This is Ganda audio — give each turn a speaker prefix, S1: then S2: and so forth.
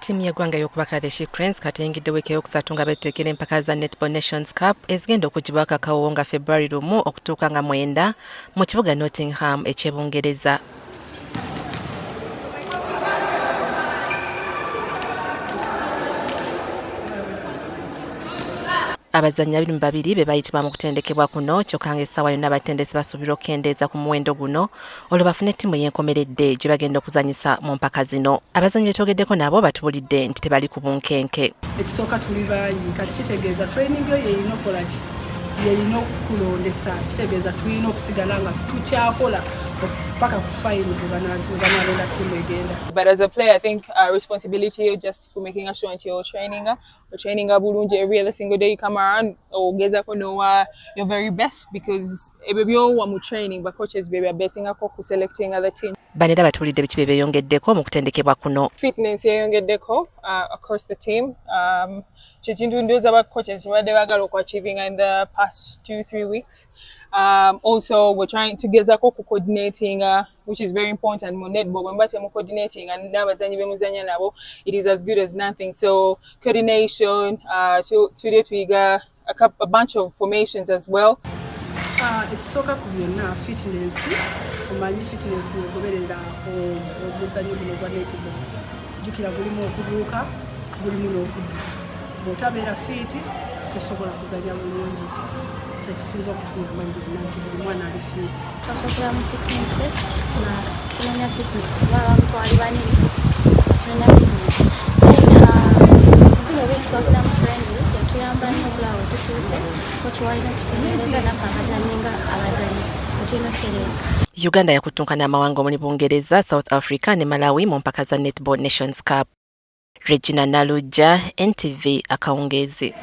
S1: ttiimu y'eggwanga ey'okubaka the Cranes katengedde wiiki eyokusatu nga beteekera empaka za Netball Nations Cup ezigenda okugyibwako Akawuuwo nga February 1 okutuuka nga 9 mu kibuga Nottingham eky'e Bungereza. Abazannyi 22 be bayitibwa mu kutendekebwa kuno kyokka ng'essaawa yonna abatendesi basuubirwa okukendeeza ku muwendo guno olwo bafune ttiimu ey'enkomeredde gye bagenda okuzanyisa mu mpaka zino. Abazannyi betwogeddeko nabo batubuulidde nti tebali ku bunkenke.
S2: Ekisooka tuli bangi kati kitegeeza training yo yeyina okukola ki yeyina okulondesa kitegeeza tulina okusigala nga tukyakola paka ku fine bwebanalonda ttiimu egenda.
S3: But as a player, I think responsibility is just making sure that you're training bulungi every other single day you come around ogezako nowa your very best because ebyo mu training but coaches be basing ako ku selecting other team.
S1: Banera batuulidde biki bye beeyongeddeko mu kutendekebwa kuno.
S3: Fitness yeyongeddeko across the team. Ky'ekintu ndowooza aba coaches badde baagala okuachieving in the past 2-3 weeks. Also, we're trying to get coordinating, which is very important. Mo netball, when we're coordinating, and n'abazannyi bemuzannya nabo, it is as good as nothing. So coordination. Today we got a bunch of formations as well.
S2: Ekisooka ku byonna fitness. Omanyi fitness egoberera omuzannyo guno gwa netball. Jjukira gulimu okubuuka, gulimu n'okudduka. Bw'otabeera fit, tosobola kuzannya bulungi. Kyekisinza okutuuka nti buli mwana ali fit.
S4: Twasobola mu fitness test na tunanya fitness kuba abantu ali banene tunanya fitness. Zino week twafuna mu friendly yatuyamba nnyo okulaba tutuuse okiwalina okutereeza naffe abazannyi nga abazannyi otulina okutereeza.
S1: Uganda yakutunkana amawanga omuli Bungereza, South Africa ne Malawi mu mpaka za Netball Nations Cup. Regina Nalujja, NTV Akawungeezi.